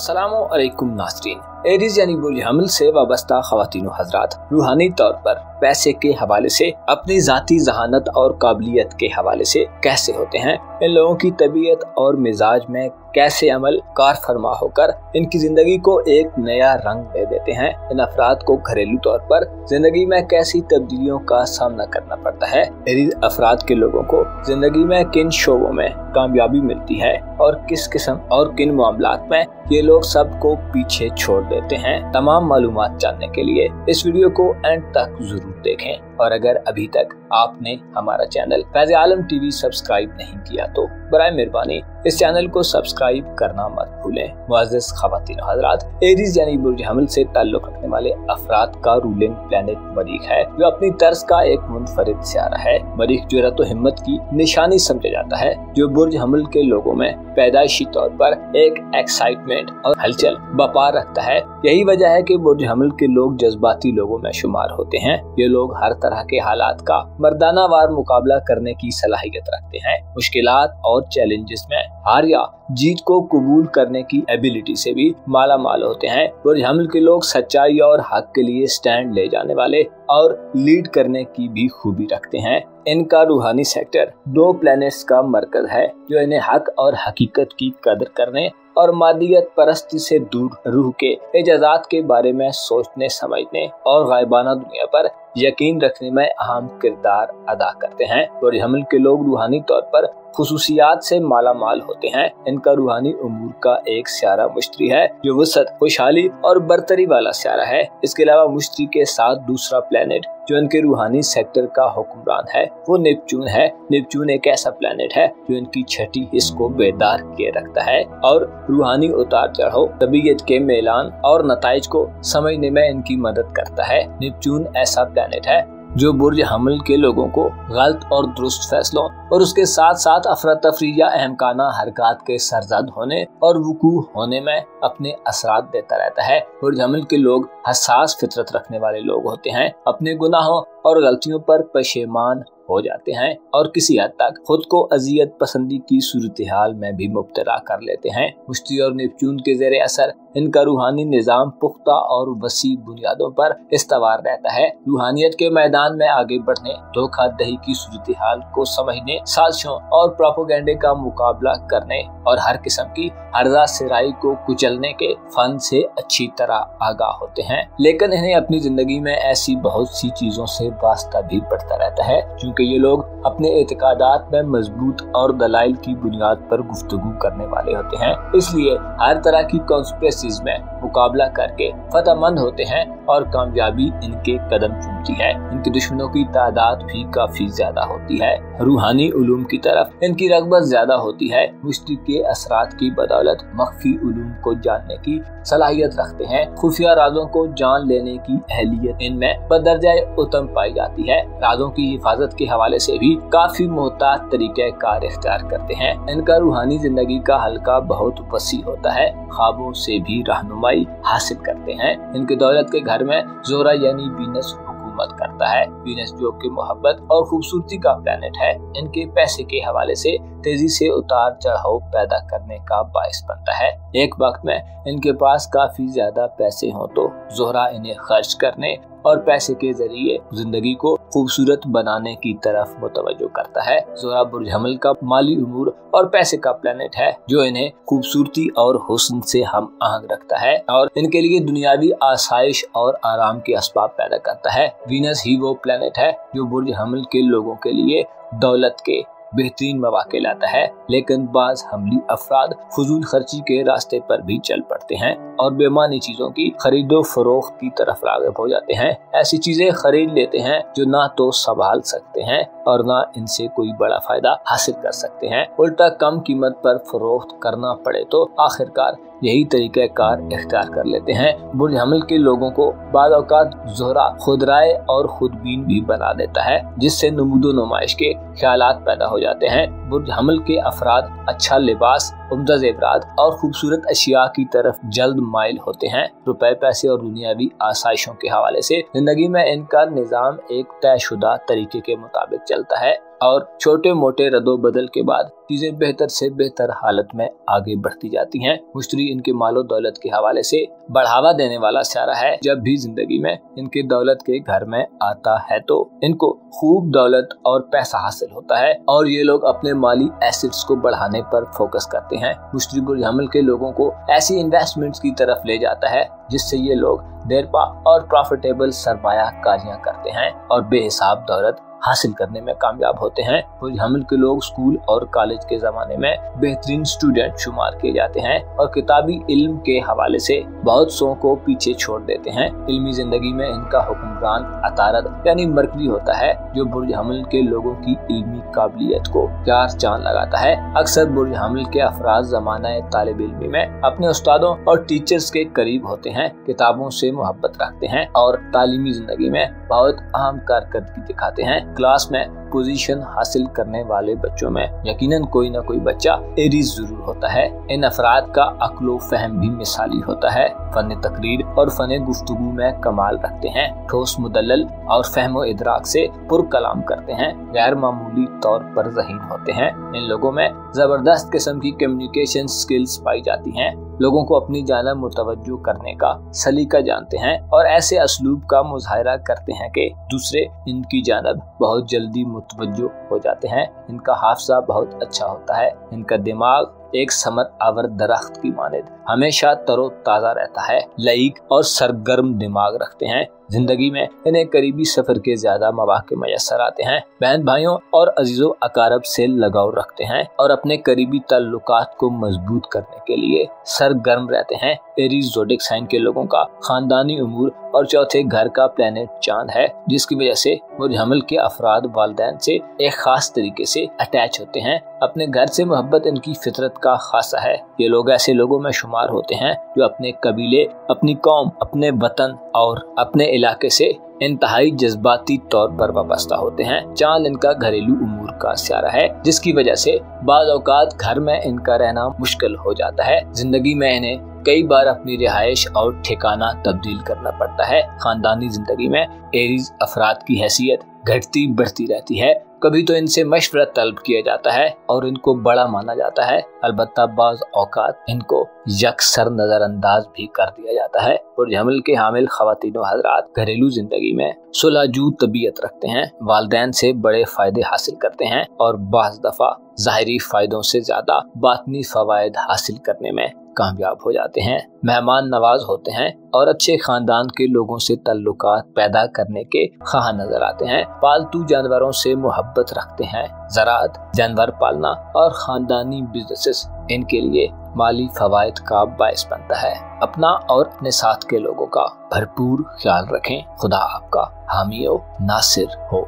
अस्सलामु अलैकुम नाज़रीन। एरीज यानी बुर्ज हमल से वाबस्ता ख़वातीन व हज़रात रूहानी तौर पर पैसे के हवाले से, अपनी ज़ाती ज़हानत और काबिलियत के हवाले से कैसे होते हैं, इन लोगों की तबीयत और मिजाज में कैसे अमल कार फरमा होकर इनकी जिंदगी को एक नया रंग दे देते हैं। इन अफराद को घरेलू तौर पर जिंदगी में कैसी तब्दीलियों का सामना करना पड़ता है। एरीज अफराद के लोगों को जिंदगी में किन शोबों में कामयाबी मिलती है और किस किस्म और किन मामलात में ये लोग सबको पीछे छोड़ देते हैं। तमाम मालूमात जानने के लिए इस वीडियो को एंड तक जरूर देखें, और अगर अभी तक आपने हमारा चैनल फैज़ आलम टीवी सब्सक्राइब नहीं किया तो बराए मेहरबानी इस चैनल को सब्सक्राइब करना मत भूलें। मुअज़्ज़ज़ ख़वातीन व हज़रात, एरीज यानी बुर्ज हमल से ताल्लुक़ रखने वाले अफराद का रूलिंग प्लैनेट मरीख है, जो अपनी तर्ज का एक मुनफरिद सियारा है। मरीख जुर्रत व हिम्मत की निशानी समझा जाता है, जो बुर्ज हमल के लोगों में पैदाइशी तौर पर एक एक्साइटमेंट और हलचल बपा रखता है। यही वजह है कि बुर्ज हमल के लोग जज्बाती लोगों में शुमार होते हैं। ये लोग हर तरह के हालात का मर्दाना वार मुकाबला करने की सलाहियत रखते हैं। मुश्किलात और चैलेंजेस में हार या जीत को कबूल करने की एबिलिटी से भी माला माल होते हैं। बुर्ज हमल के लोग सच्चाई और हक के लिए स्टैंड ले जाने वाले और लीड करने की भी खूबी रखते हैं। इनका रूहानी सेक्टर 2 प्लैनेट्स का मरकज है, जो इन्हें हक और हकीकत की कदर करने और मादियत परस्ती से दूर रूह के एजाजात के बारे में सोचने समझने और गायबाना दुनिया पर यकीन रखने में अहम किरदार अदा करते हैं। बुर्ज हमल के लोग रूहानी तौर पर खुसूसियात से माला माल होते हैं। इनका रूहानी उमूर का एक सियारा मुश्तरी है, जो वसत, खुशहाली और बरतरी वाला सियारा है। इसके अलावा मुश्तरी के साथ दूसरा प्लैनेट जो इनके रूहानी सेक्टर का हुक्मरान है वो नेपच्यून है। नेपच्यून एक ऐसा प्लैनेट है जो इनकी छठी हिस्स को बेदार किए रखता है और रूहानी उतार चढ़ाव, तबीयत के मेलान और नताइज को समझने में इनकी मदद करता है। नेपच्यून ऐसा प्लैनेट है जो बुर्ज हमल के लोगों को गलत और दुरुस्त फैसलों और उसके साथ साथ अफरा तफरी या अहमकाना हरकत के सरजद होने और वकू होने में अपने असरात देता रहता है। बुर्ज हमल के लोग हसास फितरत रखने वाले लोग होते हैं, अपने गुनाहों और गलतियों पर पशेमान हो जाते हैं और किसी हद तक खुद को अजियत पसंदी की सूरत हाल में भी मुब्तला कर लेते हैं। मुश्तरी और नेपच्यून के ज़ेरे असर इनका रूहानी निज़ाम पुख्ता और वसी बुनियादों पर इस्तवार रहता है। रूहानियत के मैदान में आगे बढ़ने, धोखा दही की सूरत हाल को समझने, साजिशों और प्रोपेगेंडे का मुकाबला करने और हर किस्म की हर्जा सिराई को कुचलने के फन से अच्छी तरह आगाह होते हैं। लेकिन इन्हें अपनी जिंदगी में ऐसी बहुत सी चीजों से वास्ता भी पड़ता रहता है, क्योंकि ये लोग अपने एतकादात में मजबूत और दलाइल की बुनियाद पर गुफ्तगू करने वाले होते हैं। इसलिए हर तरह की कॉन्स्पिरेसीज में मुकाबला करके फतहमंद होते हैं और कामयाबी इनके कदम चूमती है। इनके दुश्मनों की तादाद भी काफी ज्यादा होती है। रूहानी उलूम की तरफ इनकी रग़बत ज्यादा होती है। मुश्तरी के असरात की बदौलत मख्फी उलूम को जानने की सलाहियत रखते हैं। खुफिया राजों को जान लेने की अहलियत इनमें बदरजाए उत्तम पाई जाती है। राजों की हिफाजत के हवाले से भी काफी मोहतात तरीके कार इख्तियार करते हैं। इनका रूहानी जिंदगी का हल्का बहुत वसी होता है, ख्वाबों से भी रहनुमाई हासिल करते हैं। इनके दौलत के घर में ज़ोहरा यानी वीनस हुकूमत करता है। वीनस जो कि मोहब्बत और खूबसूरती का प्लैनेट है, इनके पैसे के हवाले से तेजी से उतार चढ़ाव पैदा करने का बाइस बनता है। एक वक्त में इनके पास काफी ज्यादा पैसे हों तो ज़ोहरा इन्हें खर्च करने और पैसे के जरिए जिंदगी को खूबसूरत बनाने की तरफ मुतवज्जो करता है। ज़ोहरा बुर्ज हमल का माली उमूर और पैसे का प्लैनेट है, जो इन्हें खूबसूरती और हुस्न से हम आहंग रखता है और इनके लिए दुनियावी आसाइश और आराम के असबाब पैदा करता है। वीनस ही वो प्लैनेट है जो बुर्ज हमल के लोगों के लिए दौलत के बेहतरीन मौके लाता है। लेकिन बाज हमली अफराद फजूल खर्ची के रास्ते पर भी चल पड़ते हैं और बेमानी चीजों की खरीदो फरोख्त की तरफ राग़िब हो जाते हैं। ऐसी चीजें खरीद लेते हैं जो ना तो संभाल सकते हैं और ना इनसे कोई बड़ा फायदा हासिल कर सकते हैं। उल्टा कम कीमत पर फरोख्त करना पड़े तो आखिरकार यही तरीका कार इख्तियार कर लेते हैं। बुर्ज हमल के लोगों को बाद औकात ज़ोहरा खुद राय और खुदबीन भी बना देता है, जिससे नमूदो नुमाइश के ख्यालात पैदा हो जाते हैं। बुर्ज हमल के अफराद अच्छा लिबास, उम्दा ज़ेवरात और खूबसूरत अशिया की तरफ जल्द माइल होते हैं। रुपए, पैसे और दुनियावी आसाइशों के हवाले से जिंदगी में इनका निज़ाम एक तयशुदा तरीके के मुताबिक चलता है। और छोटे मोटे रद्दो बदल के बाद चीजें बेहतर से बेहतर हालत में आगे बढ़ती जाती हैं। मुश्तरी इनके मालो दौलत के हवाले से बढ़ावा देने वाला सारा है। जब भी जिंदगी में इनके दौलत के घर में आता है तो इनको खूब दौलत और पैसा हासिल होता है और ये लोग अपने माली एसेट्स को बढ़ाने पर फोकस करते हैं। मुश्तरी बुर्ज हमल के लोगों को ऐसी इन्वेस्टमेंट्स की तरफ ले जाता है जिससे ये लोग देरपा और प्रॉफिटेबल सरमाया कारियां करते हैं और बेहिसाब दौलत हासिल करने में कामयाब होते हैं। बुर्ज हमल के लोग स्कूल और कॉलेज के जमाने में बेहतरीन स्टूडेंट शुमार किए जाते हैं और किताबी इल्म के हवाले से बहुत सौ को पीछे छोड़ देते हैं। इल्मी जिंदगी में इनका हुक्मरान अतारद यानी मरकरी होता है जो बुर्ज हमल के लोगों की इल्मी काबिलियत को चार चांद लगाता है। अक्सर बुर्ज हमल के अफराद ज़माना तालिब इल्मी में अपने उस्तादों और टीचर्स के करीब होते हैं, किताबों से मोहब्बत रखते हैं और तालीमी जिंदगी में बहुत अहम कारकर्दगी दिखाते हैं। क्लास में पोजीशन हासिल करने वाले बच्चों में यकीनन कोई ना कोई बच्चा एरीज जरूर होता है। इन अफराद का अक्लो फहम भी मिसाली होता है। फन तकरीर और फन गुफ्तगू में कमाल रखते हैं, ठोस मुदल्लल और फहमो इदराक से पुरकलाम करते हैं, गैर मामूली तौर पर ज़हीन होते हैं। इन लोगों में जबरदस्त किस्म की कम्युनिकेशन स्किल्स पाई जाती हैं, लोगों को अपनी जानब मुतवज्जो करने का सलीका जानते हैं और ऐसे असलूब का मुजाहरा करते हैं कि दूसरे इनकी जानब बहुत जल्दी मुतवज्जो हो जाते हैं। इनका हाफजा बहुत अच्छा होता है। इनका दिमाग एक समर आवर दरख्त की मानद हमेशा तरो ताज़ा रहता है, लईक और सरगर्म दिमाग रखते हैं। जिंदगी में इन्हें करीबी सफर के ज्यादा मौके मैसर आते हैं। बहन भाइयों और अजीजों अकारब से लगाव रखते हैं और अपने करीबी ताल्लुकात को मजबूत करने के लिए सरगर्म रहते हैं। एरीज ज़ोडिक साइन के लोगों का खानदानी उमूर और चौथे घर का प्लेनेट चांद है, जिसकी वजह से बुर्ज हमल के अफराद वालिदैन से एक खास तरीके से अटैच होते हैं। अपने घर से मोहब्बत इनकी फितरत का खासा है। ये लोग ऐसे लोगों में शुमार होते हैं जो अपने कबीले, अपनी कौम, अपने वतन और अपने इलाके से इंतहाई जज्बाती तौर पर वाबस्ता होते हैं। चांद इनका घरेलू उमूर का स्यारा है, जिसकी वजह से बाज़ औक़ात घर में इनका रहना मुश्किल हो जाता है। जिंदगी में इन्हें कई बार अपनी रिहाइश और ठिकाना तब्दील करना पड़ता है। खानदानी जिंदगी में एरीज अफराद की हैसियत घटती बढ़ती रहती है। कभी तो इनसे मशवरा तलब किया जाता है और इनको बड़ा माना जाता है, अलबत्ता बाज़ औक़ात इनको यकसर नज़रअंदाज भी कर दिया जाता है। बुर्ज हमल के हामिल ख़वातीन व हज़रात घरेलू जिंदगी में सुलहजू तबीयत रखते हैं, वालिदैन से बड़े फ़ायदे हासिल करते हैं और बाज़ दफ़ा ज़ाहिरी फ़ायदों से ज़्यादा बातनी फ़वाइद हासिल करने में कामयाब हो जाते हैं। मेहमान नवाज होते हैं और अच्छे खानदान के लोगों से ताल्लुकात पैदा करने के ख़्वाह नजर आते हैं। पालतू जानवरों से मोहब्बत रखते हैं। ज़राअत, जानवर पालना और खानदानी बिजनेसेस इनके लिए माली फवायद का बायस बनता है। अपना और अपने साथ के लोगों का भरपूर ख्याल रखें। खुदा आपका हामी व नासिर हो।